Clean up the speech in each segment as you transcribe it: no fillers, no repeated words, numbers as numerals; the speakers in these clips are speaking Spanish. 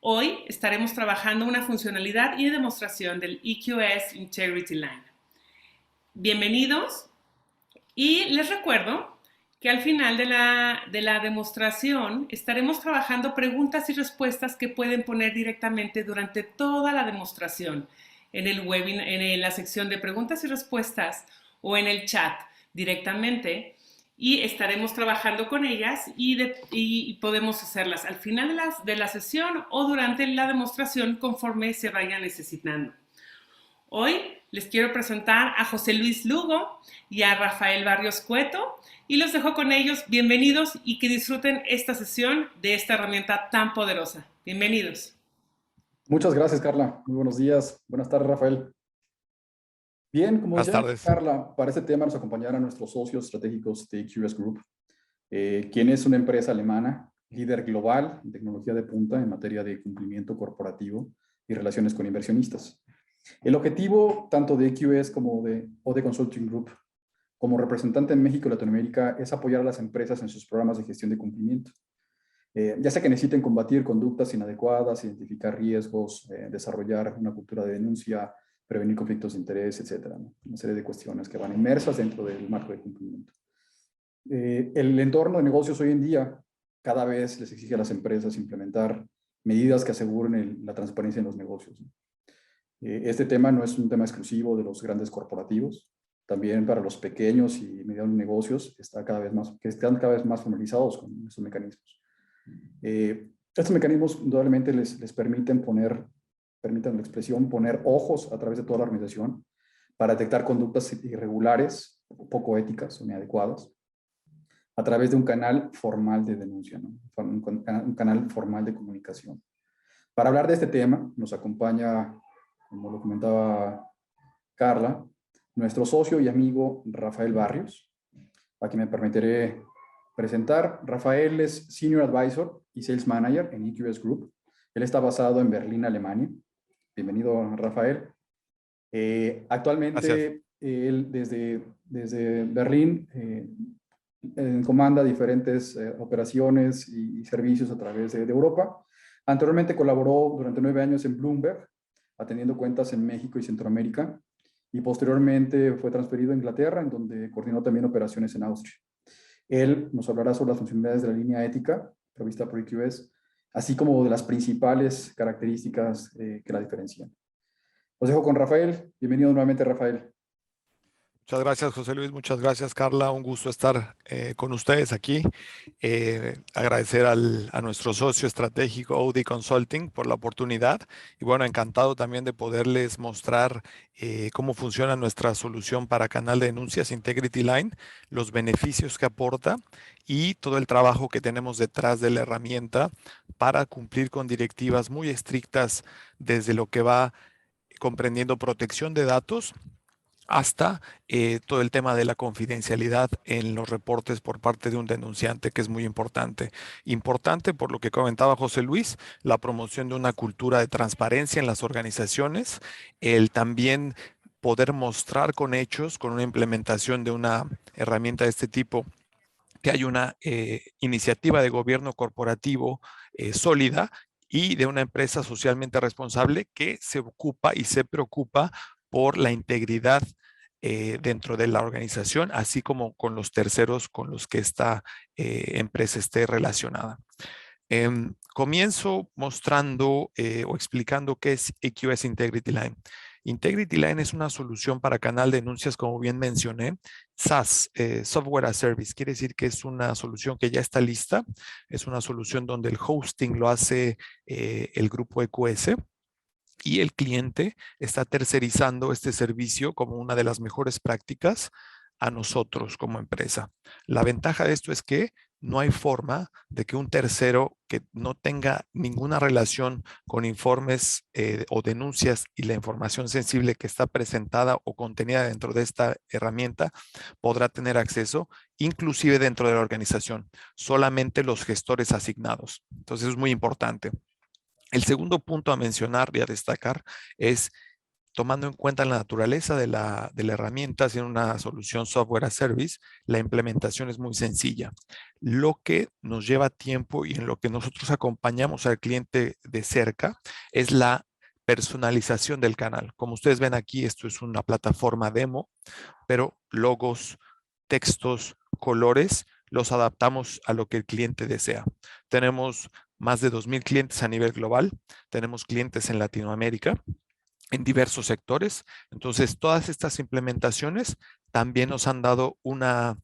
Hoy estaremos trabajando una funcionalidad y demostración del EQS Integrity Line. Bienvenidos y les recuerdo que al final de la demostración estaremos trabajando preguntas y respuestas que pueden poner directamente durante toda la demostración en el webinar, en la sección de preguntas y respuestas o en el chat directamente, y estaremos trabajando con ellas y podemos hacerlas al final de la sesión o durante la demostración conforme se vaya necesitando. Hoy les quiero presentar a José Luis Lugo y a Rafael Barrios Cueto y los dejo con ellos. Bienvenidos y que disfruten esta sesión de esta herramienta tan poderosa. Bienvenidos. Muchas gracias, Carla. Muy buenos días. Buenas tardes, Rafael. Bien, como Buenas decía tardes. Carla, para este tema nos acompañarán nuestros socios estratégicos de EQS Group, quien es una empresa alemana, líder global en tecnología de punta en materia de cumplimiento corporativo y relaciones con inversionistas. El objetivo tanto de EQS como de OD Consulting Group, como representante en México y Latinoamérica, es apoyar a las empresas en sus programas de gestión de cumplimiento. Ya sea que necesiten combatir conductas inadecuadas, identificar riesgos, desarrollar una cultura de denuncia, prevenir conflictos de interés, etcétera, ¿no? Una serie de cuestiones que van inmersas dentro del marco de cumplimiento. El entorno de negocios hoy en día cada vez les exige a las empresas implementar medidas que aseguren la transparencia en los negocios, ¿no? Este tema no es un tema exclusivo de los grandes corporativos, también para los pequeños y medianos negocios que están cada vez más familiarizados con estos mecanismos. Estos mecanismos indudablemente les permiten permitan la expresión, poner ojos a través de toda la organización para detectar conductas irregulares, poco éticas o inadecuadas, a través de un canal formal de denuncia, ¿no? Un canal formal de comunicación. Para hablar de este tema, nos acompaña, como lo comentaba Carla, nuestro socio y amigo Rafael Barrios, a quien me permitiré presentar. Rafael es Senior Advisor y Sales Manager en EQS Group. Él está basado en Berlín, Alemania. Bienvenido, Rafael. Actualmente, él desde Berlín comanda diferentes operaciones y servicios a través de Europa. Anteriormente colaboró durante 9 años en Bloomberg, atendiendo cuentas en México y Centroamérica, y posteriormente fue transferido a Inglaterra, en donde coordinó también operaciones en Austria. Él nos hablará sobre las funcionalidades de la línea ética provista por EQS, así como de las principales características que la diferencian. Los dejo con Rafael. Bienvenido nuevamente, Rafael. Muchas gracias, José Luis. Muchas gracias, Carla. Un gusto estar con ustedes aquí. Agradecer a nuestro socio estratégico OD Consulting por la oportunidad. Y bueno, encantado también de poderles mostrar cómo funciona nuestra solución para canal de denuncias Integrity Line, los beneficios que aporta y todo el trabajo que tenemos detrás de la herramienta para cumplir con directivas muy estrictas desde lo que va comprendiendo protección de datos hasta todo el tema de la confidencialidad en los reportes por parte de un denunciante, que es muy importante. Importante, por lo que comentaba José Luis, la promoción de una cultura de transparencia en las organizaciones, el también poder mostrar con hechos, con una implementación de una herramienta de este tipo, que hay una iniciativa de gobierno corporativo sólida y de una empresa socialmente responsable que se ocupa y se preocupa por la integridad dentro de la organización, así como con los terceros con los que esta empresa esté relacionada. Comienzo mostrando o explicando qué es EQS Integrity Line. Integrity Line es una solución para canal de denuncias, como bien mencioné, SaaS, Software as Service. Quiere decir que es una solución que ya está lista. Es una solución donde el hosting lo hace el grupo EQS y el cliente está tercerizando este servicio como una de las mejores prácticas a nosotros como empresa. La ventaja de esto es que no hay forma de que un tercero que no tenga ninguna relación con informes o denuncias y la información sensible que está presentada o contenida dentro de esta herramienta podrá tener acceso, inclusive dentro de la organización, solamente los gestores asignados. Entonces es muy importante. El segundo punto a mencionar y a destacar es tomando en cuenta la naturaleza de la herramienta, siendo una solución software as service, la implementación es muy sencilla. Lo que nos lleva tiempo y en lo que nosotros acompañamos al cliente de cerca es la personalización del canal. Como ustedes ven aquí, esto es una plataforma demo, pero logos, textos, colores, los adaptamos a lo que el cliente desea. Tenemos más de 2,000 clientes a nivel global, tenemos clientes en Latinoamérica, en diversos sectores. Entonces, todas estas implementaciones también nos han dado una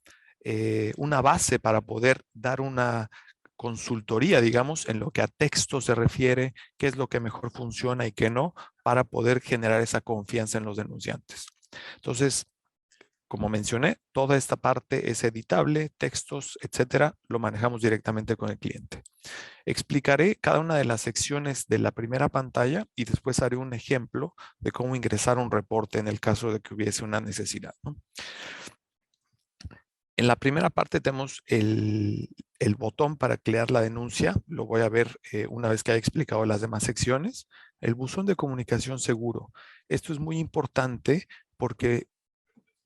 base para poder dar una consultoría, digamos, en lo que a texto se refiere, qué es lo que mejor funciona y qué no, para poder generar esa confianza en los denunciantes. Entonces, como mencioné, toda esta parte es editable, textos, etcétera, lo manejamos directamente con el cliente. Explicaré cada una de las secciones de la primera pantalla y después haré un ejemplo de cómo ingresar un reporte en el caso de que hubiese una necesidad, ¿no? En la primera parte tenemos el botón para crear la denuncia. Lo voy a ver una vez que haya explicado las demás secciones. El buzón de comunicación seguro. Esto es muy importante porque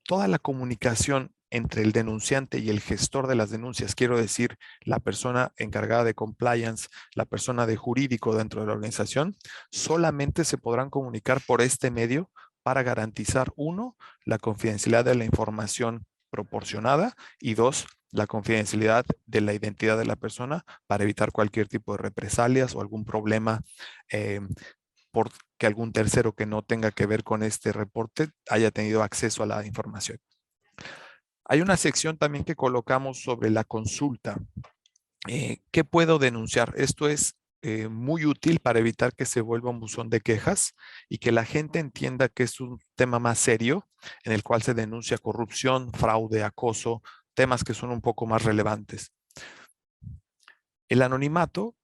toda la comunicación entre el denunciante y el gestor de las denuncias, quiero decir, la persona encargada de compliance, la persona de jurídico dentro de la organización, solamente se podrán comunicar por este medio para garantizar, uno, la confidencialidad de la información proporcionada y dos, la confidencialidad de la identidad de la persona para evitar cualquier tipo de represalias o algún problema por que algún tercero que no tenga que ver con este reporte haya tenido acceso a la información. Hay una sección también que colocamos sobre la consulta. ¿Qué puedo denunciar? Esto es muy útil para evitar que se vuelva un buzón de quejas y que la gente entienda que es un tema más serio en el cual se denuncia corrupción, fraude, acoso, temas que son un poco más relevantes. El anonimato,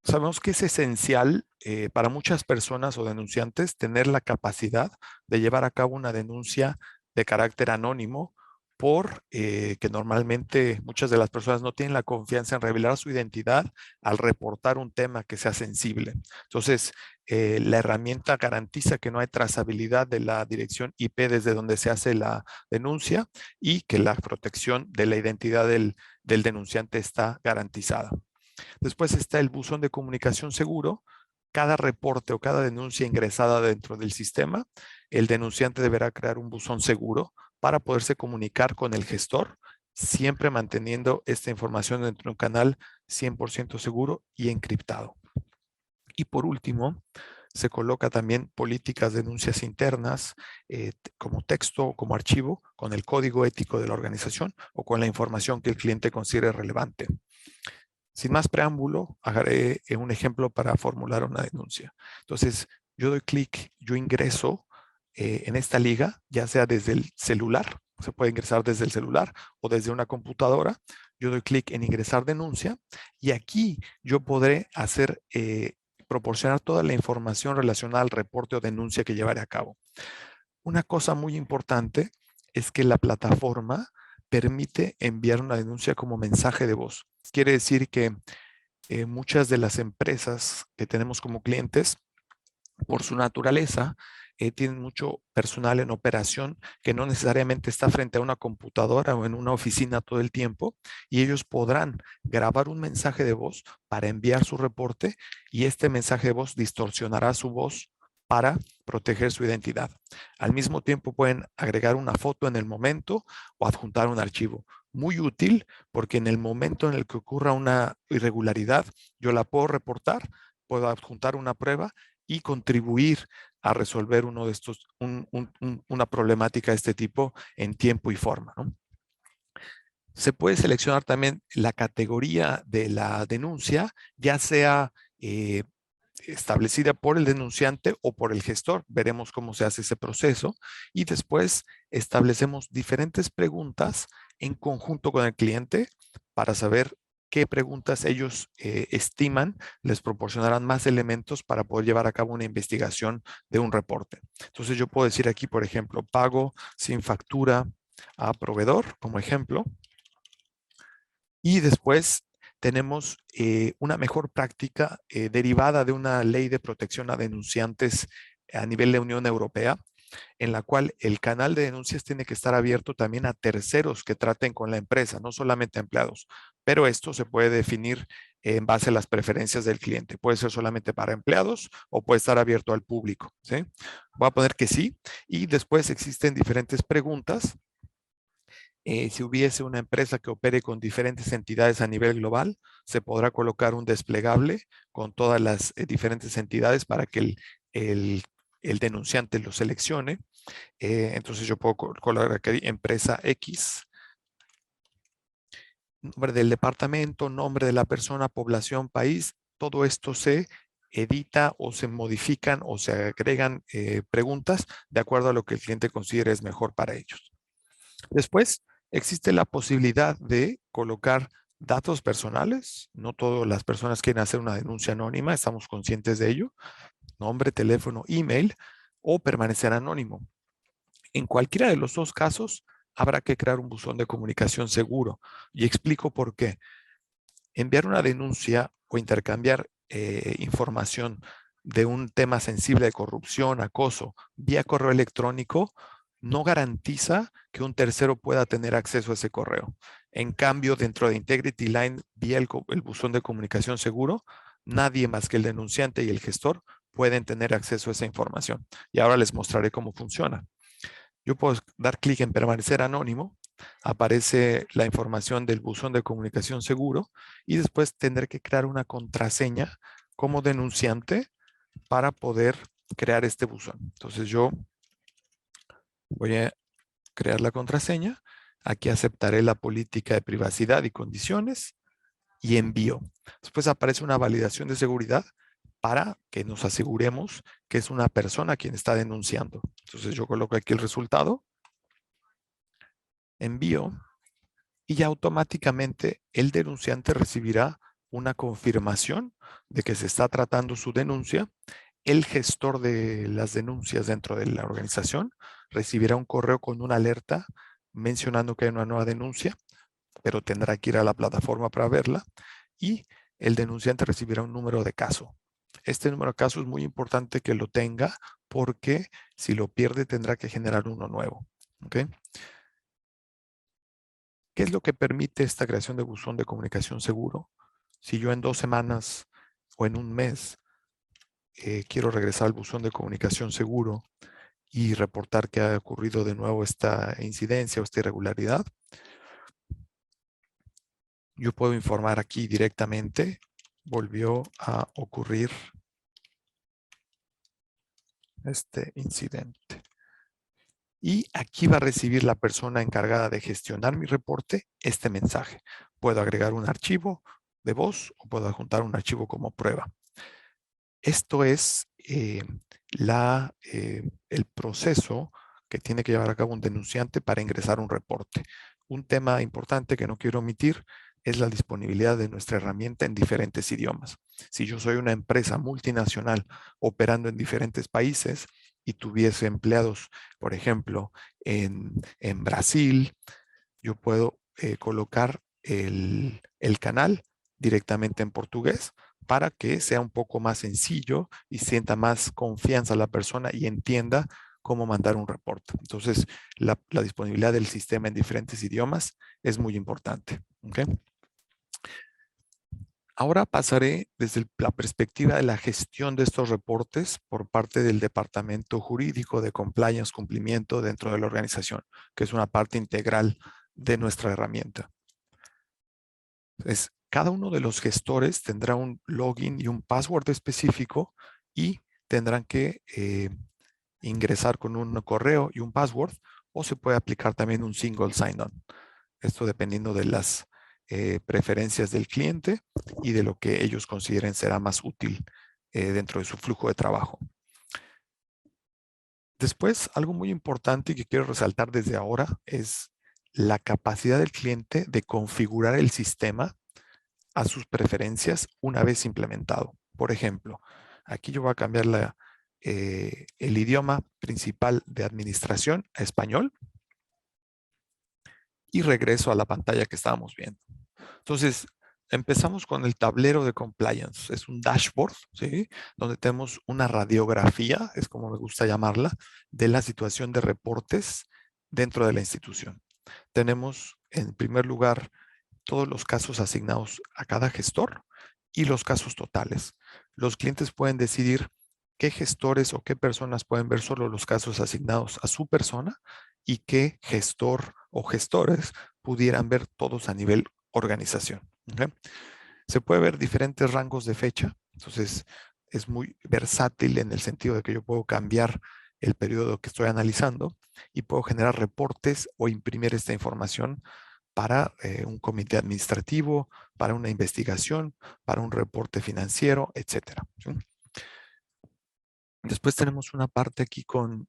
sabemos que es esencial para muchas personas o denunciantes tener la capacidad de llevar a cabo una denuncia de carácter anónimo que normalmente muchas de las personas no tienen la confianza en revelar su identidad al reportar un tema que sea sensible. Entonces, la herramienta garantiza que no hay trazabilidad de la dirección IP desde donde se hace la denuncia y que la protección de la identidad del denunciante está garantizada. Después está el buzón de comunicación seguro. Cada reporte o cada denuncia ingresada dentro del sistema, el denunciante deberá crear un buzón seguro para poderse comunicar con el gestor, siempre manteniendo esta información dentro de un canal 100% seguro y encriptado. Y por último, se coloca también políticas de denuncias internas como texto o como archivo con el código ético de la organización o con la información que el cliente considere relevante. Sin más preámbulo, haré un ejemplo para formular una denuncia. Entonces, yo doy clic, yo ingreso en esta liga, ya sea desde el celular, se puede ingresar desde el celular o desde una computadora. Yo doy clic en ingresar denuncia y aquí yo podré proporcionar toda la información relacionada al reporte o denuncia que llevaré a cabo. Una cosa muy importante es que la plataforma permite enviar una denuncia como mensaje de voz. Quiere decir que muchas de las empresas que tenemos como clientes, por su naturaleza, tienen mucho personal en operación que no necesariamente está frente a una computadora o en una oficina todo el tiempo y ellos podrán grabar un mensaje de voz para enviar su reporte y este mensaje de voz distorsionará su voz para proteger su identidad. Al mismo tiempo pueden agregar una foto en el momento o adjuntar un archivo. Muy útil porque en el momento en el que ocurra una irregularidad, yo la puedo reportar, puedo adjuntar una prueba y contribuir a resolver una problemática de este tipo en tiempo y forma, ¿no? Se puede seleccionar también la categoría de la denuncia, ya sea establecida por el denunciante o por el gestor. Veremos cómo se hace ese proceso y después establecemos diferentes preguntas en conjunto con el cliente para saber qué preguntas ellos estiman les proporcionarán más elementos para poder llevar a cabo una investigación de un reporte. Entonces yo puedo decir aquí, por ejemplo, pago sin factura a proveedor, como ejemplo. Y después tenemos una mejor práctica derivada de una ley de protección a denunciantes a nivel de Unión Europea, en la cual el canal de denuncias tiene que estar abierto también a terceros que traten con la empresa, no solamente a empleados. Pero esto se puede definir en base a las preferencias del cliente. Puede ser solamente para empleados o puede estar abierto al público, ¿sí? Voy a poner que sí. Y después existen diferentes preguntas. Si hubiese una empresa que opere con diferentes entidades a nivel global, se podrá colocar un desplegable con todas las diferentes entidades para que el denunciante lo seleccione. Entonces yo puedo colocar aquí empresa X, nombre del departamento, nombre de la persona, población, país. Todo esto se edita o se modifican o se agregan preguntas de acuerdo a lo que el cliente considere es mejor para ellos. Después, existe la posibilidad de colocar datos personales. No todas las personas quieren hacer una denuncia anónima, estamos conscientes de ello. Nombre, teléfono, email o permanecer anónimo. En cualquiera de los dos casos, habrá que crear un buzón de comunicación seguro. Y explico por qué. Enviar una denuncia o intercambiar información de un tema sensible de corrupción, acoso, vía correo electrónico, no garantiza que un tercero pueda tener acceso a ese correo. En cambio, dentro de Integrity Line, vía el buzón de comunicación seguro, nadie más que el denunciante y el gestor pueden tener acceso a esa información. Y ahora les mostraré cómo funciona. Yo puedo dar clic en permanecer anónimo, aparece la información del buzón de comunicación seguro y después tendré que crear una contraseña como denunciante para poder crear este buzón. Entonces yo voy a crear la contraseña. Aquí aceptaré la política de privacidad y condiciones y envío. Después aparece una validación de seguridad para que nos aseguremos que es una persona quien está denunciando. Entonces yo coloco aquí el resultado, envío y ya automáticamente el denunciante recibirá una confirmación de que se está tratando su denuncia. El gestor de las denuncias dentro de la organización recibirá un correo con una alerta mencionando que hay una nueva denuncia, pero tendrá que ir a la plataforma para verla y el denunciante recibirá un número de caso. Este número de caso es muy importante que lo tenga porque si lo pierde tendrá que generar uno nuevo. ¿Okay? ¿Qué es lo que permite esta creación de buzón de comunicación seguro? Si yo en 2 semanas o en un mes quiero regresar al buzón de comunicación seguro y reportar que ha ocurrido de nuevo esta incidencia o esta irregularidad, yo puedo informar aquí directamente, volvió a ocurrir este incidente. Y aquí va a recibir la persona encargada de gestionar mi reporte este mensaje. Puedo agregar un archivo de voz o puedo adjuntar un archivo como prueba. Esto es el proceso que tiene que llevar a cabo un denunciante para ingresar un reporte. Un tema importante que no quiero omitir es la disponibilidad de nuestra herramienta en diferentes idiomas. Si yo soy una empresa multinacional operando en diferentes países y tuviese empleados, por ejemplo, en Brasil, yo puedo colocar el canal directamente en portugués para que sea un poco más sencillo y sienta más confianza la persona y entienda cómo mandar un reporte. Entonces, la disponibilidad del sistema en diferentes idiomas es muy importante. ¿Okay? Ahora pasaré desde la perspectiva de la gestión de estos reportes por parte del departamento jurídico de compliance, cumplimiento dentro de la organización, que es una parte integral de nuestra herramienta. Entonces, cada uno de los gestores tendrá un login y un password específico y tendrán que ingresar con un correo y un password o se puede aplicar también un single sign-on. Esto dependiendo de las preferencias del cliente y de lo que ellos consideren será más útil dentro de su flujo de trabajo. Después, algo muy importante y que quiero resaltar desde ahora es la capacidad del cliente de configurar el sistema a sus preferencias una vez implementado. Por ejemplo, aquí yo voy a cambiar el idioma principal de administración a español y regreso a la pantalla que estábamos viendo. Entonces, empezamos con el tablero de compliance. Es un dashboard, ¿sí? Donde tenemos una radiografía, es como me gusta llamarla, de la situación de reportes dentro de la institución. Tenemos, en primer lugar, todos los casos asignados a cada gestor y los casos totales. Los clientes pueden decidir qué gestores o qué personas pueden ver solo los casos asignados a su persona y qué gestor o gestores pudieran ver todos a nivel organización. ¿Okay? Se puede ver diferentes rangos de fecha, entonces es muy versátil en el sentido de que yo puedo cambiar el periodo que estoy analizando y puedo generar reportes o imprimir esta información para un comité administrativo, para una investigación, para un reporte financiero, etcétera. ¿Sí? Después tenemos una parte aquí con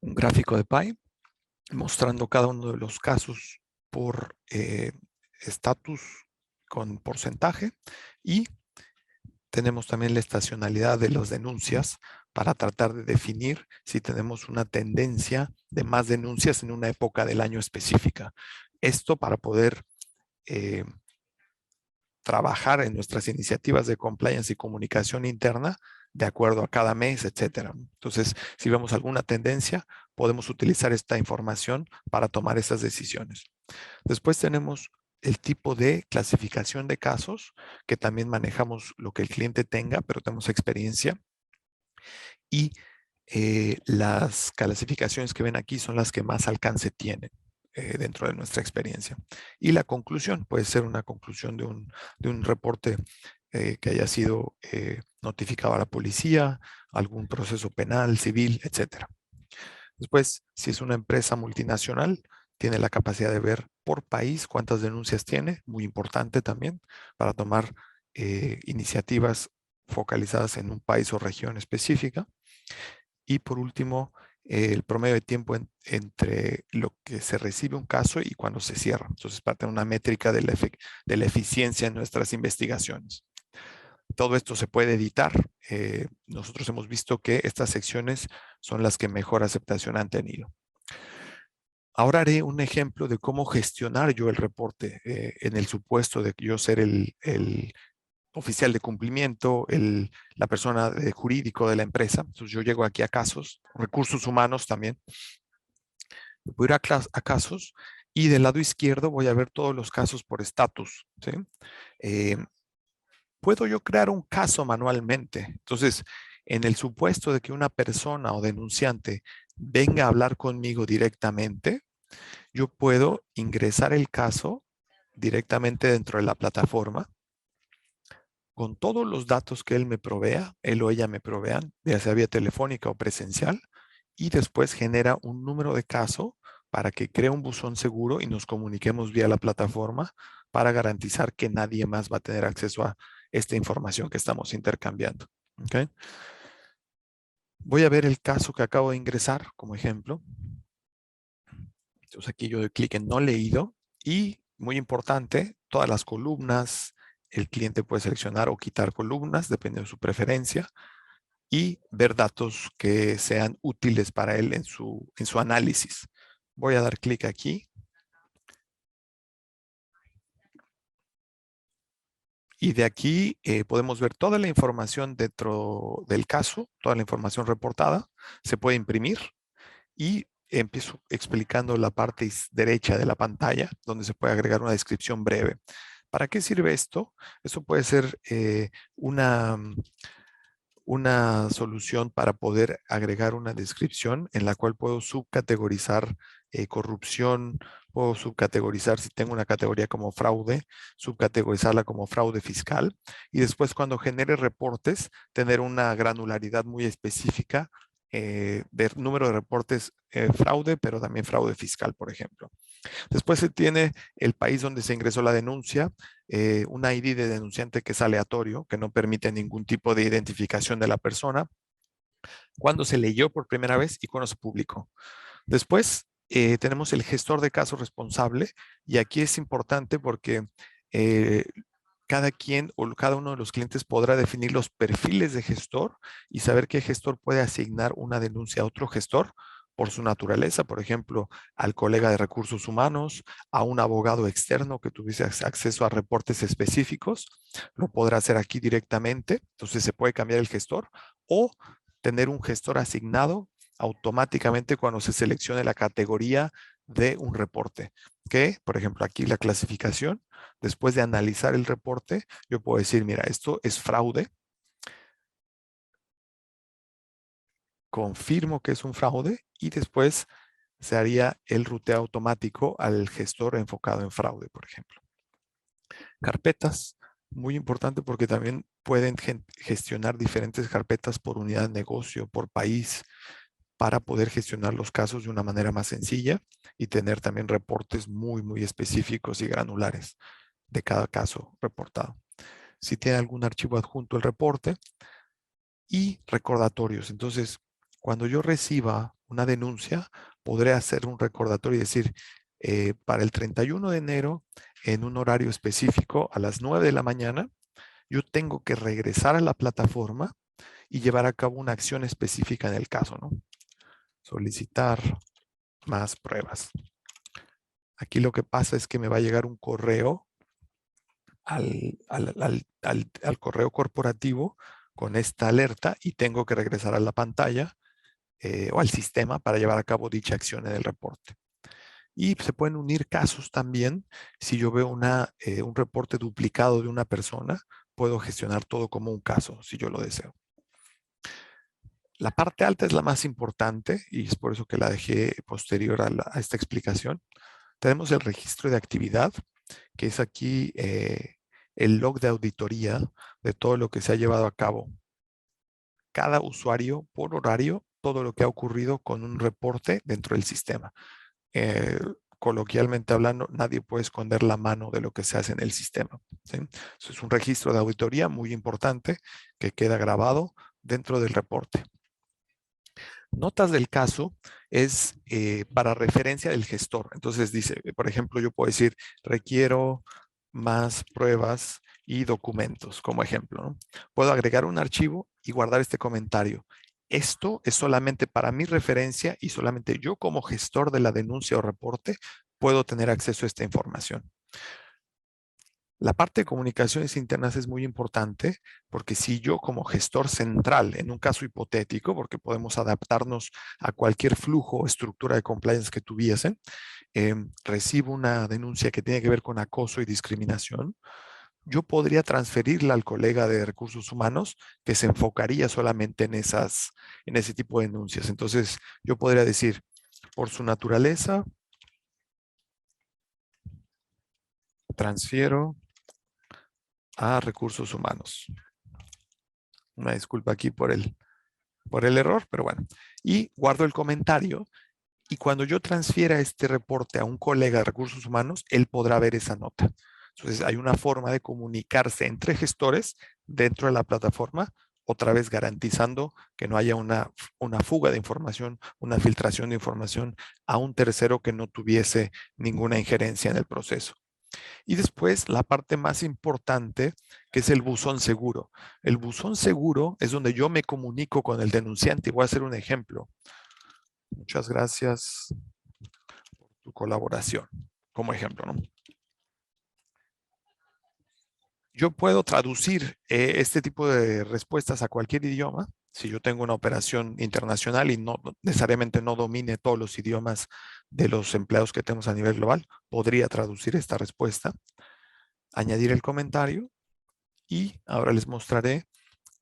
un gráfico de pie mostrando cada uno de los casos por estatus con porcentaje y tenemos también la estacionalidad de las denuncias para tratar de definir si tenemos una tendencia de más denuncias en una época del año específica. Esto para poder trabajar en nuestras iniciativas de compliance y comunicación interna de acuerdo a cada mes, etcétera. Entonces, si vemos alguna tendencia, podemos utilizar esta información para tomar esas decisiones. Después tenemos el tipo de clasificación de casos, que también manejamos lo que el cliente tenga, pero tenemos experiencia. Y las clasificaciones que ven aquí son las que más alcance tienen dentro de nuestra experiencia. Y la conclusión puede ser una conclusión de un reporte que haya sido notificado a la policía, algún proceso penal, civil, etcétera. Después, si es una empresa multinacional, tiene la capacidad de ver por país cuántas denuncias tiene, muy importante también, para tomar iniciativas focalizadas en un país o región específica. Y por último, el promedio de tiempo entre lo que se recibe un caso y cuando se cierra. Entonces, para tener una métrica de la eficiencia en nuestras investigaciones. Todo esto se puede editar. Nosotros hemos visto que estas secciones son las que mejor aceptación han tenido. Ahora haré un ejemplo de cómo gestionar yo el reporte en el supuesto de yo ser el oficial de cumplimiento, la persona jurídico de la empresa. Entonces yo llego aquí a casos, recursos humanos también. Voy a ir a casos y del lado izquierdo voy a ver todos los casos por estatus. ¿Sí? Puedo yo crear un caso manualmente. Entonces, en el supuesto de que una persona o denunciante venga a hablar conmigo directamente, yo puedo ingresar el caso directamente dentro de la plataforma con todos los datos que él me provea, él o ella me provean, ya sea vía telefónica o presencial, y después genera un número de caso para que cree un buzón seguro y nos comuniquemos vía la plataforma para garantizar que nadie más va a tener acceso a esta información que estamos intercambiando. ¿Okay? Voy a ver el caso que acabo de ingresar como ejemplo. Entonces aquí yo doy clic en no leído y, muy importante, todas las columnas, el cliente puede seleccionar o quitar columnas, dependiendo de su preferencia, y ver datos que sean útiles para él en su análisis. Voy a dar clic aquí. Y de aquí podemos ver toda la información dentro del caso, toda la información reportada. Se puede imprimir y empiezo explicando la parte derecha de la pantalla, donde se puede agregar una descripción breve. ¿Para qué sirve esto? Eso puede ser una solución para poder agregar una descripción en la cual puedo subcategorizar corrupción, puedo subcategorizar si tengo una categoría como fraude, subcategorizarla como fraude fiscal y después cuando genere reportes tener una granularidad muy específica de número de reportes fraude, pero también fraude fiscal, por ejemplo. Después se tiene el país donde se ingresó la denuncia, un ID de denunciante que es aleatorio, que no permite ningún tipo de identificación de la persona, cuándo se leyó por primera vez y cuándo se publicó. Después tenemos el gestor de caso responsable y aquí es importante porque cada quien o cada uno de los clientes podrá definir los perfiles de gestor y saber qué gestor puede asignar una denuncia a otro gestor por su naturaleza, por ejemplo, al colega de recursos humanos, a un abogado externo que tuviese acceso a reportes específicos, lo podrá hacer aquí directamente, entonces se puede cambiar el gestor o tener un gestor asignado automáticamente cuando se seleccione la categoría de un reporte, que, por ejemplo, aquí la clasificación, después de analizar el reporte, yo puedo decir, mira, esto es fraude, confirmo que es un fraude y después se haría el ruteo automático al gestor enfocado en fraude, por ejemplo. Carpetas, muy importante porque también pueden gestionar diferentes carpetas por unidad de negocio, por país, para poder gestionar los casos de una manera más sencilla y tener también reportes muy específicos y granulares de cada caso reportado. Si tiene algún archivo adjunto el reporte y recordatorios. Entonces, cuando yo reciba una denuncia, podré hacer un recordatorio y decir, para el 31 de enero, en un horario específico, a las 9 de la mañana, yo tengo que regresar a la plataforma y llevar a cabo una acción específica en el caso, ¿no? Solicitar más pruebas. Aquí lo que pasa es que me va a llegar un correo al correo corporativo con esta alerta y tengo que regresar a la pantalla o al sistema para llevar a cabo dicha acción en el reporte. Y se pueden unir casos también. Si yo veo un reporte duplicado de una persona, puedo gestionar todo como un caso, si yo lo deseo. La parte alta es la más importante y es por eso que la dejé posterior a esta explicación. Tenemos el registro de actividad, que es aquí el log de auditoría de todo lo que se ha llevado a cabo. Cada usuario por horario, todo lo que ha ocurrido con un reporte dentro del sistema. Coloquialmente hablando, nadie puede esconder la mano de lo que se hace en el sistema, ¿sí? Eso es un registro de auditoría muy importante que queda grabado dentro del reporte. Notas del caso es para referencia del gestor. Entonces dice, por ejemplo, yo puedo decir, requiero más pruebas y documentos, como ejemplo, ¿no? Puedo agregar un archivo y guardar este comentario. Esto es solamente para mi referencia y solamente yo como gestor de la denuncia o reporte puedo tener acceso a esta información. La parte de comunicaciones internas es muy importante porque si yo como gestor central, en un caso hipotético, porque podemos adaptarnos a cualquier flujo o estructura de compliance que tuviesen, recibo una denuncia que tiene que ver con acoso y discriminación, yo podría transferirla al colega de recursos humanos que se enfocaría solamente en ese tipo de denuncias. Entonces, yo podría decir, por su naturaleza, transfiero a recursos humanos. Una disculpa aquí por el error, pero bueno. Y guardo el comentario y cuando yo transfiera este reporte a un colega de recursos humanos, él podrá ver esa nota. Entonces, hay una forma de comunicarse entre gestores dentro de la plataforma, otra vez garantizando que no haya una fuga de información, una filtración de información a un tercero que no tuviese ninguna injerencia en el proceso. Y después la parte más importante, que es el buzón seguro. El buzón seguro es donde yo me comunico con el denunciante. Voy a hacer un ejemplo. Muchas gracias por tu colaboración, como ejemplo, ¿no? Yo puedo traducir este tipo de respuestas a cualquier idioma. Si yo tengo una operación internacional y no necesariamente no domine todos los idiomas de los empleados que tenemos a nivel global, podría traducir esta respuesta, añadir el comentario y ahora les mostraré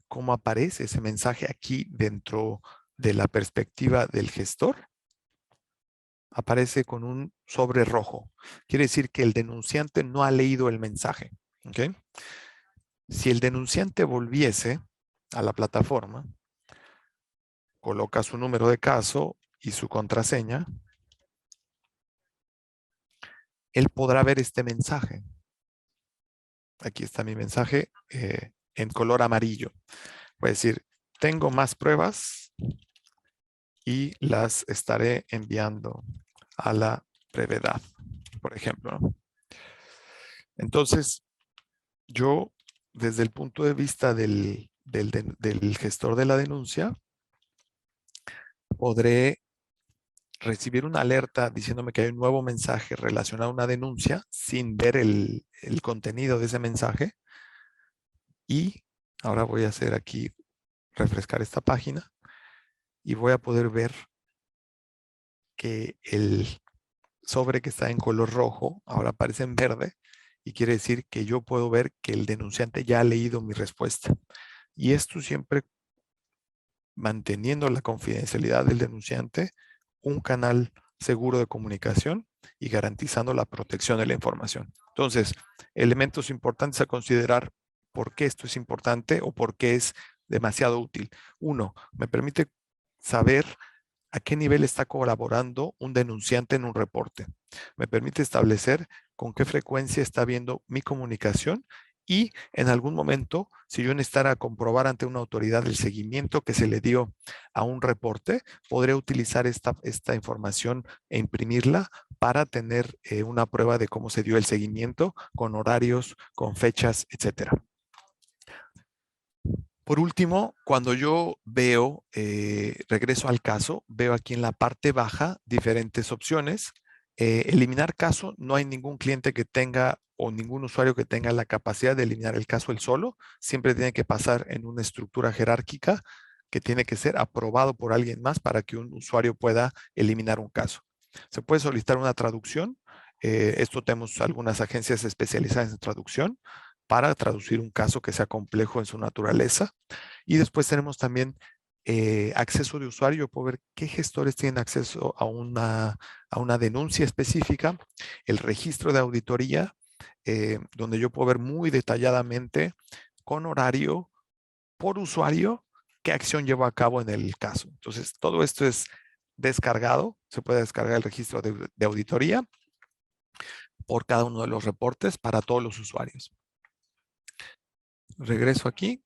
cómo aparece ese mensaje aquí dentro de la perspectiva del gestor. Aparece con un sobre rojo. Quiere decir que el denunciante no ha leído el mensaje. ¿Okay? Si el denunciante volviese a la plataforma, coloca su número de caso y su contraseña, él podrá ver este mensaje. Aquí está mi mensaje en color amarillo. Puede decir, tengo más pruebas y las estaré enviando a la brevedad, por ejemplo, ¿no? Entonces, yo, desde el punto de vista del gestor de la denuncia, podré recibir una alerta diciéndome que hay un nuevo mensaje relacionado a una denuncia sin ver el contenido de ese mensaje. Y ahora voy a hacer aquí, refrescar esta página y voy a poder ver que el sobre que está en color rojo ahora aparece en verde y quiere decir que yo puedo ver que el denunciante ya ha leído mi respuesta. Y esto siempre manteniendo la confidencialidad del denunciante, un canal seguro de comunicación y garantizando la protección de la información. Entonces, elementos importantes a considerar por qué esto es importante o por qué es demasiado útil. Uno, me permite saber a qué nivel está colaborando un denunciante en un reporte. Me permite establecer con qué frecuencia está viendo mi comunicación y en algún momento, si yo necesitara comprobar ante una autoridad el seguimiento que se le dio a un reporte, podré utilizar esta información e imprimirla para tener una prueba de cómo se dio el seguimiento con horarios, con fechas, etcétera. Por último, cuando yo veo, regreso al caso, veo aquí en la parte baja diferentes opciones. Eliminar caso, no hay ningún cliente que tenga o ningún usuario que tenga la capacidad de eliminar el caso él solo. Siempre tiene que pasar en una estructura jerárquica que tiene que ser aprobado por alguien más para que un usuario pueda eliminar un caso. Se puede solicitar una traducción. Esto tenemos algunas agencias especializadas en traducción para traducir un caso que sea complejo en su naturaleza. Y después tenemos también acceso de usuario. Yo puedo ver qué gestores tienen acceso a una denuncia específica, el registro de auditoría, donde yo puedo ver muy detalladamente, con horario, por usuario, qué acción llevó a cabo en el caso. Entonces, todo esto es descargado. Se puede descargar el registro de auditoría por cada uno de los reportes para todos los usuarios. Regreso aquí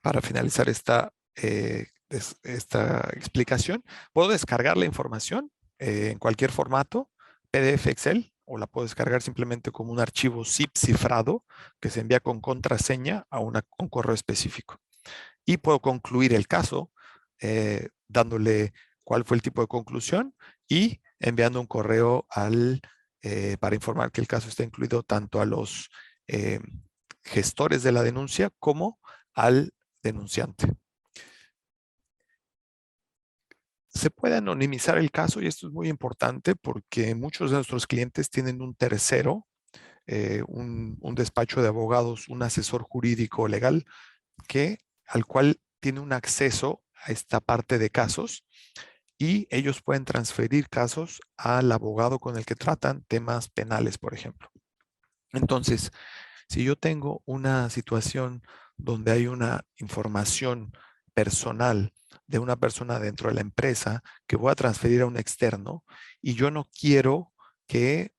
para finalizar esta explicación. Puedo descargar la información en cualquier formato, PDF, Excel, o la puedo descargar simplemente como un archivo zip cifrado que se envía con contraseña a un correo específico. Y puedo concluir el caso dándole cuál fue el tipo de conclusión y enviando un correo para informar que el caso está incluido tanto a los gestores de la denuncia como al denunciante. Se puede anonimizar el caso y esto es muy importante porque muchos de nuestros clientes tienen un tercero, un despacho de abogados, un asesor jurídico legal al cual tiene un acceso a esta parte de casos y ellos pueden transferir casos al abogado con el que tratan temas penales, por ejemplo. Entonces, si yo tengo una situación donde hay una información personal de una persona dentro de la empresa que voy a transferir a un externo y yo no quiero que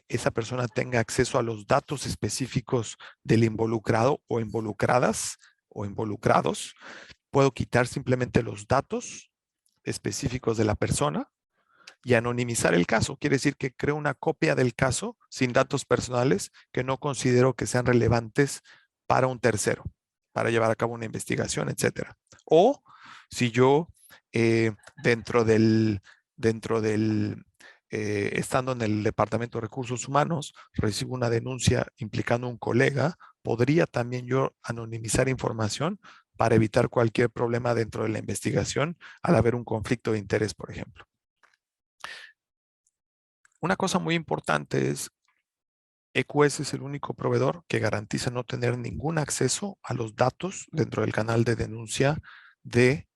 esa persona tenga acceso a los datos específicos del involucrado o involucradas o involucrados, puedo quitar simplemente los datos específicos de la persona y anonimizar el caso. Quiere decir que creo una copia del caso sin datos personales que no considero que sean relevantes para un tercero, para llevar a cabo una investigación, etcétera. O si yo estando en el Departamento de Recursos Humanos, recibo una denuncia implicando a un colega, podría también yo anonimizar información para evitar cualquier problema dentro de la investigación al haber un conflicto de interés, por ejemplo. Una cosa muy importante es EQS es el único proveedor que garantiza no tener ningún acceso a los datos dentro del canal de denuncia de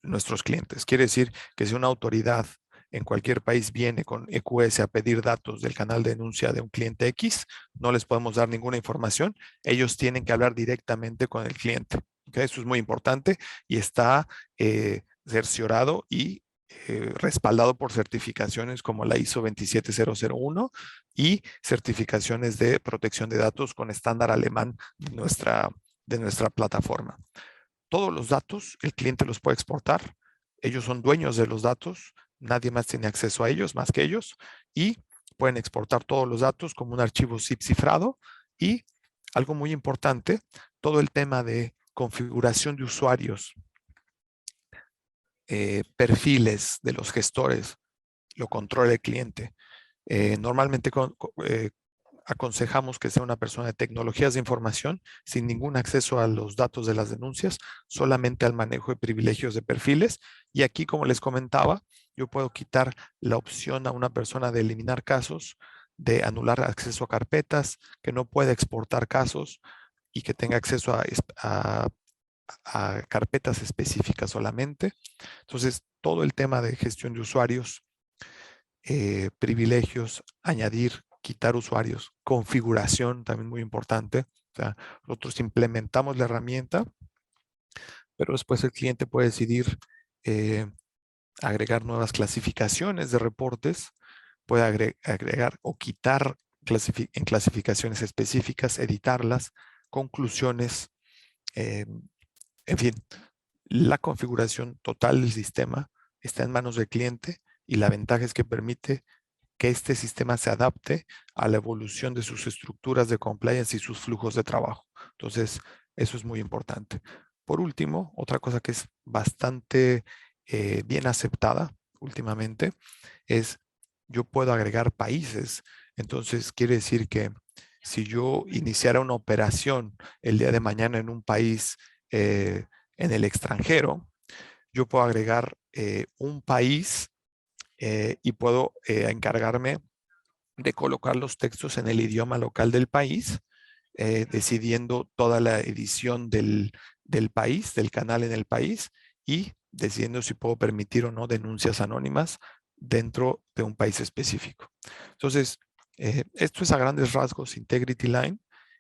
nuestros clientes. Quiere decir que si una autoridad en cualquier país viene con EQS a pedir datos del canal de denuncia de un cliente X, no les podemos dar ninguna información. Ellos tienen que hablar directamente con el cliente. ¿Okay? Eso es muy importante y está cerciorado y respaldado por certificaciones como la ISO 27001 y certificaciones de protección de datos con estándar alemán de nuestra plataforma. Todos los datos el cliente los puede exportar. Ellos son dueños de los datos. Nadie más tiene acceso a ellos más que ellos y pueden exportar todos los datos como un archivo zip cifrado y algo muy importante, todo el tema de configuración de usuarios perfiles de los gestores lo controla el cliente. Normalmente aconsejamos que sea una persona de tecnologías de información sin ningún acceso a los datos de las denuncias, solamente al manejo de privilegios de perfiles. Y aquí, como les comentaba, yo puedo quitar la opción a una persona de eliminar casos, de anular acceso a carpetas, que no pueda exportar casos y que tenga acceso a carpetas específicas solamente. Entonces, todo el tema de gestión de usuarios, privilegios, añadir, quitar usuarios, configuración también muy importante. O sea, nosotros implementamos la herramienta, pero después el cliente puede decidir agregar nuevas clasificaciones de reportes, puede agregar o quitar en clasificaciones específicas, editarlas, conclusiones, en fin, la configuración total del sistema está en manos del cliente y la ventaja es que permite que este sistema se adapte a la evolución de sus estructuras de compliance y sus flujos de trabajo. Entonces, eso es muy importante. Por último, otra cosa que es bastante bien aceptada últimamente es yo puedo agregar países. Entonces, quiere decir que si yo iniciara una operación el día de mañana en un país en el extranjero, yo puedo agregar un país y puedo encargarme de colocar los textos en el idioma local del país, decidiendo toda la edición del país, del canal en el país, y decidiendo si puedo permitir o no denuncias anónimas dentro de un país específico. Entonces, esto es a grandes rasgos Integrity Line,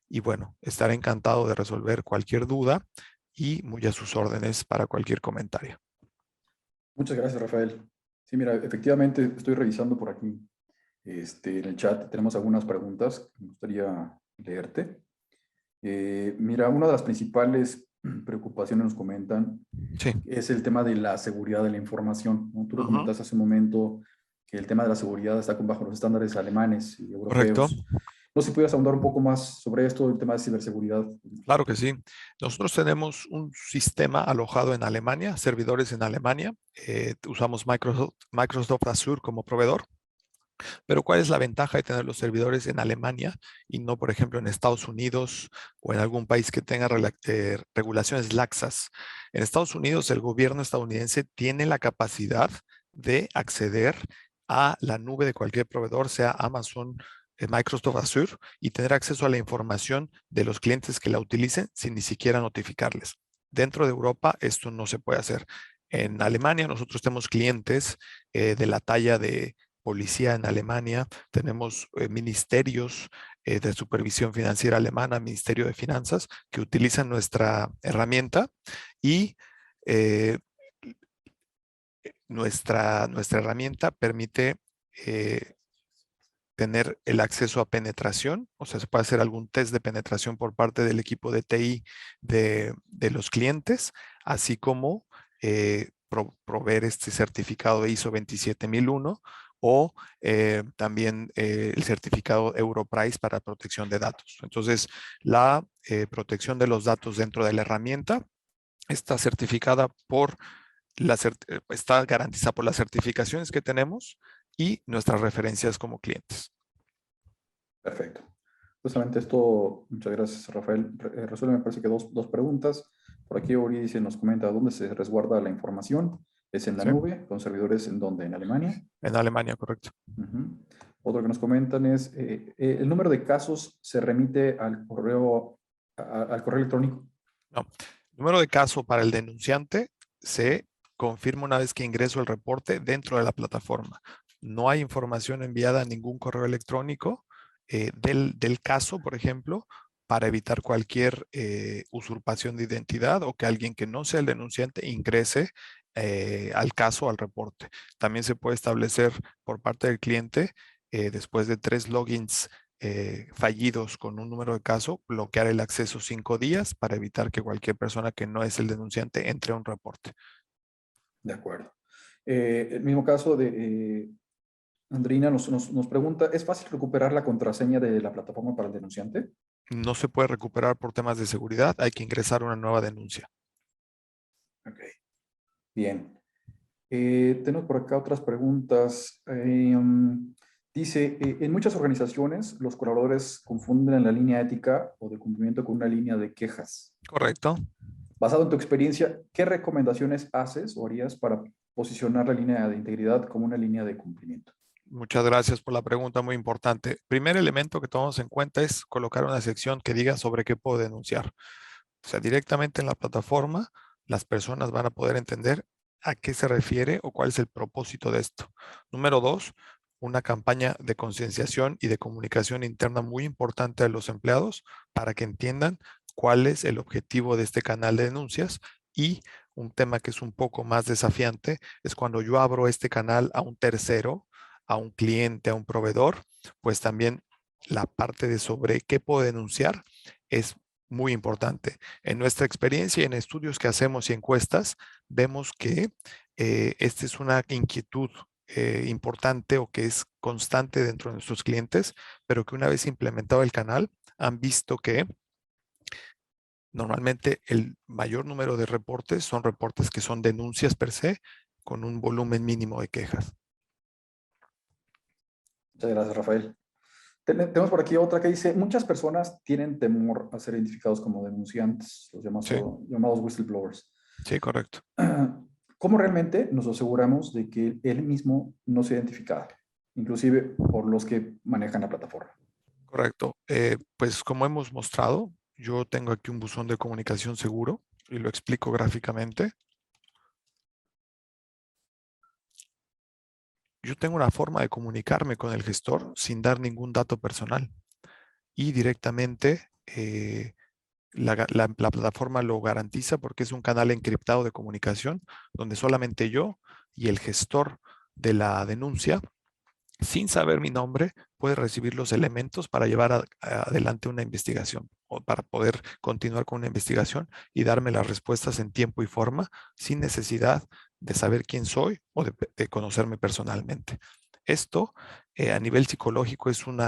y bueno, estaré encantado de resolver cualquier duda y muy a sus órdenes para cualquier comentario. Muchas gracias, Rafael. Sí, mira, efectivamente estoy revisando por aquí en el chat. Tenemos algunas preguntas que me gustaría leerte. Mira, una de las principales preocupaciones nos comentan Sí. es el tema de la seguridad de la información, ¿no? Tú lo comentaste hace un momento que el tema de la seguridad está bajo los estándares alemanes y europeos. Correcto. No sé si pudieras ahondar un poco más sobre esto, el tema de ciberseguridad. Claro que sí. Nosotros tenemos un sistema alojado en Alemania, servidores en Alemania. Usamos Microsoft Azure como proveedor. Pero ¿cuál es la ventaja de tener los servidores en Alemania y no, por ejemplo, en Estados Unidos o en algún país que tenga regulaciones laxas? En Estados Unidos, el gobierno estadounidense tiene la capacidad de acceder a la nube de cualquier proveedor, sea Amazon, Microsoft Azure, y tener acceso a la información de los clientes que la utilicen sin ni siquiera notificarles. Dentro de Europa, esto no se puede hacer. En Alemania, nosotros tenemos clientes de la talla de policía en Alemania, tenemos ministerios de supervisión financiera alemana, Ministerio de Finanzas, que utilizan nuestra herramienta y nuestra herramienta permite tener el acceso a penetración, o sea, se puede hacer algún test de penetración por parte del equipo de TI de los clientes, así como proveer este certificado ISO 27001 o también el certificado Europrise para protección de datos. Entonces, la protección de los datos dentro de la herramienta está certificada está garantizada por las certificaciones que tenemos y nuestras referencias como clientes. Perfecto. Justamente esto, muchas gracias, Rafael. Resuelve, me parece que dos preguntas. Por aquí Euridice nos comenta dónde se resguarda la información. ¿Es en la nube? ¿Con servidores en dónde? ¿En Alemania? En Alemania, correcto. Otro que nos comentan es, ¿el número de casos se remite al correo electrónico? No. El número de caso para el denunciante se confirma una vez que ingreso el reporte dentro de la plataforma. No hay información enviada a ningún correo electrónico del caso, por ejemplo, para evitar cualquier usurpación de identidad o que alguien que no sea el denunciante ingrese al caso o al reporte. También se puede establecer por parte del cliente, después de 3 logins fallidos con un número de caso, bloquear el acceso 5 días para evitar que cualquier persona que no es el denunciante entre a un reporte. De acuerdo. El mismo caso de Andrina nos pregunta, ¿es fácil recuperar la contraseña de la plataforma para el denunciante? No se puede recuperar por temas de seguridad, hay que ingresar una nueva denuncia. Ok, bien. Tenemos por acá otras preguntas. Dice, en muchas organizaciones los colaboradores confunden la línea ética o de cumplimiento con una línea de quejas. Correcto. Basado en tu experiencia, ¿qué recomendaciones haces o harías para posicionar la línea de integridad como una línea de cumplimiento? Muchas gracias por la pregunta, muy importante. Primer elemento que tomamos en cuenta es colocar una sección que diga sobre qué puedo denunciar. O sea, directamente en la plataforma, las personas van a poder entender a qué se refiere o cuál es el propósito de esto. Número 2, una campaña de concienciación y de comunicación interna muy importante a los empleados para que entiendan cuál es el objetivo de este canal de denuncias. Y un tema que es un poco más desafiante es cuando yo abro este canal a un tercero, a un cliente, a un proveedor, pues también la parte de sobre qué puedo denunciar es muy importante. En nuestra experiencia y en estudios que hacemos y encuestas, vemos que esta es una inquietud importante o que es constante dentro de nuestros clientes, pero que una vez implementado el canal, han visto que normalmente el mayor número de reportes son reportes que son denuncias per se, con un volumen mínimo de quejas. Muchas gracias, Rafael. Tenemos por aquí otra que dice, muchas personas tienen temor a ser identificados como denunciantes, los Sí, llamados whistleblowers. sí, correcto. ¿Cómo realmente nos aseguramos de que él mismo no sea identificado, inclusive por los que manejan la plataforma? Correcto. Pues como hemos mostrado, yo tengo aquí un buzón de comunicación seguro y lo explico gráficamente. Yo tengo una forma de comunicarme con el gestor sin dar ningún dato personal y directamente la plataforma lo garantiza porque es un canal encriptado de comunicación donde solamente yo y el gestor de la denuncia, sin saber mi nombre, puede recibir los elementos para llevar adelante una investigación o para poder continuar con una investigación y darme las respuestas en tiempo y forma sin necesidad de saber quién soy o de conocerme personalmente. Esto a nivel psicológico es un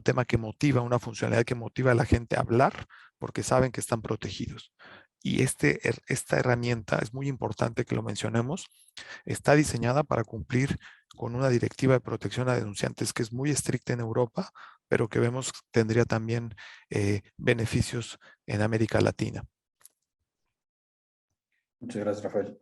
tema que motiva, una funcionalidad que motiva a la gente a hablar porque saben que están protegidos. Y esta herramienta, es muy importante que lo mencionemos, está diseñada para cumplir con una directiva de protección a denunciantes que es muy estricta en Europa, pero que vemos tendría también beneficios en América Latina. Muchas gracias, Rafael.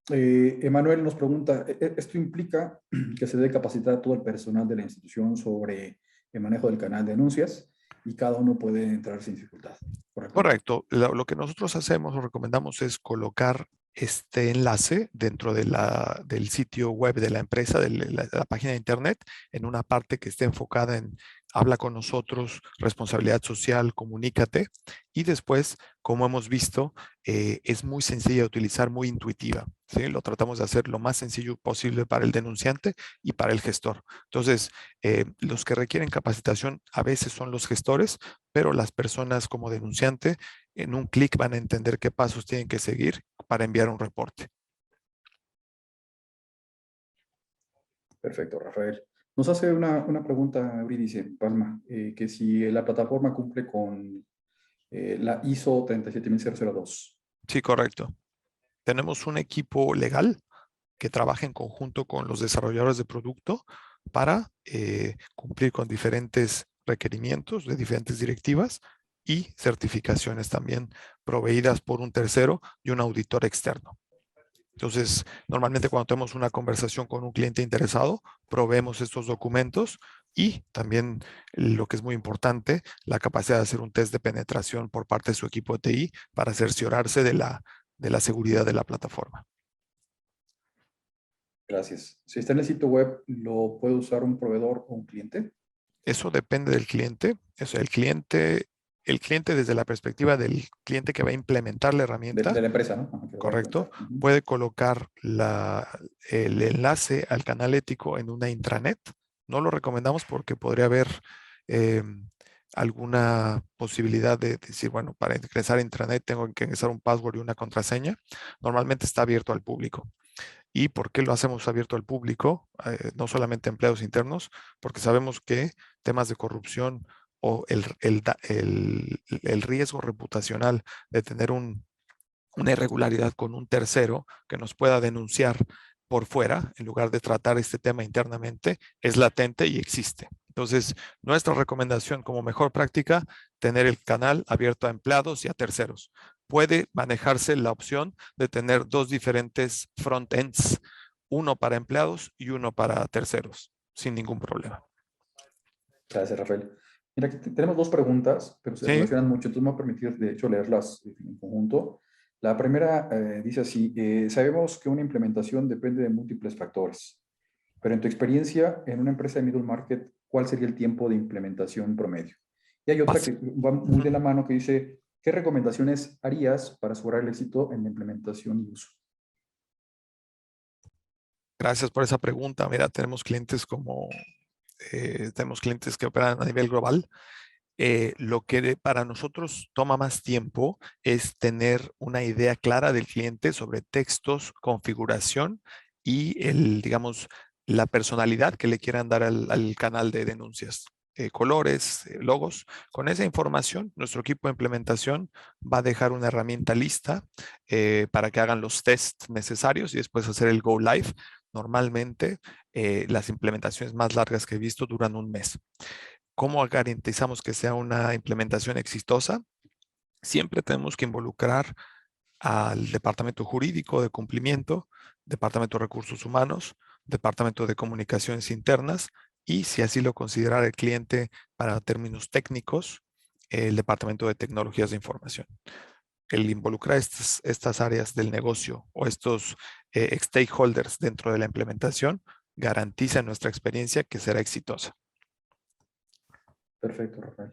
Emanuel nos pregunta, ¿esto implica que se debe capacitar a todo el personal de la institución sobre el manejo del canal de denuncias y cada uno puede entrar sin dificultad? ¿Correcto? Correcto. Lo que nosotros hacemos o recomendamos es colocar este enlace dentro del sitio web de la empresa, de la página de internet, en una parte que esté enfocada en habla con nosotros, responsabilidad social, comunícate. Y después, como hemos visto, es muy sencilla de utilizar, muy intuitiva. ¿Sí? Lo tratamos de hacer lo más sencillo posible para el denunciante y para el gestor. Entonces, los que requieren capacitación a veces son los gestores, pero las personas como denunciante en un clic van a entender qué pasos tienen que seguir para enviar un reporte. Perfecto, Rafael. Nos hace una pregunta, Euridice Palma, que si la plataforma cumple con la ISO 37002. Sí, correcto. Tenemos un equipo legal que trabaja en conjunto con los desarrolladores de producto para cumplir con diferentes requerimientos de diferentes directivas y certificaciones también proveídas por un tercero y un auditor externo. Entonces, normalmente cuando tenemos una conversación con un cliente interesado, proveemos estos documentos y también lo que es muy importante, la capacidad de hacer un test de penetración por parte de su equipo de TI para cerciorarse de la seguridad de la plataforma. Gracias. Si está en el sitio web, ¿lo puede usar un proveedor o un cliente? Eso depende del cliente. O sea, el cliente desde la perspectiva del cliente que va a implementar la herramienta, de la empresa, ¿no? Ajá, correcto, puede colocar el enlace al canal ético en una intranet. No lo recomendamos porque podría haber alguna posibilidad de decir, bueno, para ingresar a intranet tengo que ingresar un password y una contraseña. Normalmente está abierto al público. ¿Y por qué lo hacemos abierto al público? No solamente empleados internos, porque sabemos que temas de corrupción o el riesgo reputacional de tener un una irregularidad con un tercero que nos pueda denunciar por fuera, en lugar de tratar este tema internamente, es latente y existe. Entonces, nuestra recomendación como mejor práctica, tener el canal abierto a empleados y a terceros. Puede manejarse la opción de tener dos diferentes front-ends, uno para empleados y uno para terceros, sin ningún problema. Gracias, Rafael. Mira, aquí tenemos dos preguntas, pero se Sí. relacionan mucho, entonces me voy a permitir, de hecho, leerlas en conjunto. La primera dice así, sabemos que una implementación depende de múltiples factores, pero en tu experiencia en una empresa de middle market, ¿cuál sería el tiempo de implementación promedio? Y hay otra que va muy de la mano que dice, ¿qué recomendaciones harías para asegurar el éxito en la implementación y uso? Gracias por esa pregunta. Mira, tenemos clientes que operan a nivel global. Lo que para nosotros toma más tiempo es tener una idea clara del cliente sobre textos, configuración y digamos, la personalidad que le quieran dar al canal de denuncias. Colores, logos. Con esa información, nuestro equipo de implementación va a dejar una herramienta lista para que hagan los tests necesarios y después hacer el go live. Normalmente, las implementaciones más largas que he visto duran un mes. ¿Cómo garantizamos que sea una implementación exitosa? Siempre tenemos que involucrar al departamento jurídico de cumplimiento, departamento de recursos humanos, departamento de comunicaciones internas y, si así lo considerara el cliente para términos técnicos, el departamento de tecnologías de información. El involucrar estas áreas del negocio o estos stakeholders dentro de la implementación garantiza en nuestra experiencia que será exitosa. Perfecto, Rafael.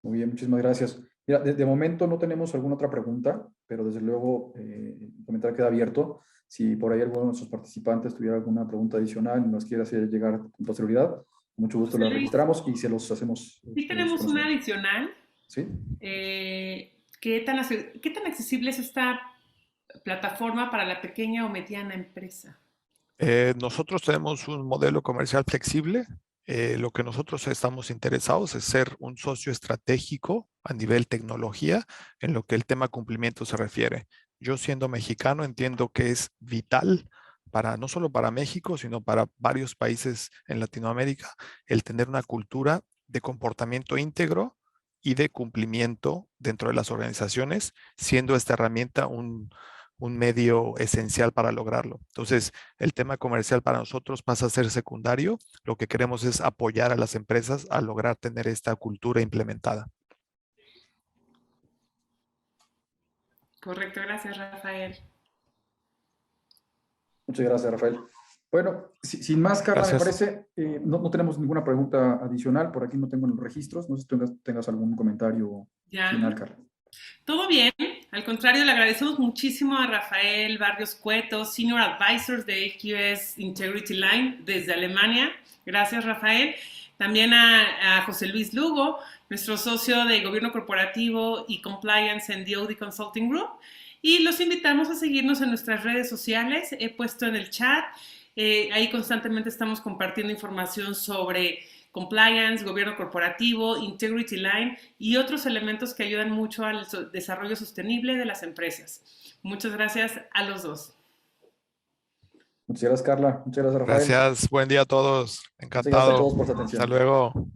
Muy bien, muchísimas gracias. Mira, de momento no tenemos alguna otra pregunta, pero desde luego el comentario queda abierto. Si por ahí alguno de nuestros participantes tuviera alguna pregunta adicional y nos quiere hacer llegar con posterioridad, con mucho gusto la registramos y se los hacemos. Sí, tenemos una adicional. ¿Sí? ¿Qué tan accesible es esta plataforma para la pequeña o mediana empresa? Nosotros tenemos un modelo comercial flexible. Lo que nosotros estamos interesados es ser un socio estratégico a nivel tecnología en lo que el tema cumplimiento se refiere. Yo, siendo mexicano, entiendo que es vital no solo para México, sino para varios países en Latinoamérica, el tener una cultura de comportamiento íntegro y de cumplimiento dentro de las organizaciones, siendo esta herramienta un medio esencial para lograrlo. Entonces, el tema comercial para nosotros pasa a ser secundario. Lo que queremos es apoyar a las empresas a lograr tener esta cultura implementada. Correcto, gracias, Rafael. Muchas gracias, Rafael. Bueno, sin más, Carla, Gracias. me parece, no tenemos ninguna pregunta adicional. Por aquí no tengo en los registros. No sé si tengas algún comentario final, Carla. Todo bien. Al contrario, le agradecemos muchísimo a Rafael Barrios Cueto, Senior Advisor de AQS Integrity Line desde Alemania. Gracias, Rafael. También a José Luis Lugo, nuestro socio de Gobierno Corporativo y Compliance en The OD Consulting Group. Y los invitamos a seguirnos en nuestras redes sociales. He puesto en el chat. Ahí constantemente estamos compartiendo información sobre compliance, gobierno corporativo, integrity line y otros elementos que ayudan mucho al desarrollo sostenible de las empresas. Muchas gracias a los dos. Muchas gracias, Carla. Muchas gracias, Rafael. Gracias. Buen día a todos. Encantado. Muchas gracias a todos por su atención. Hasta luego.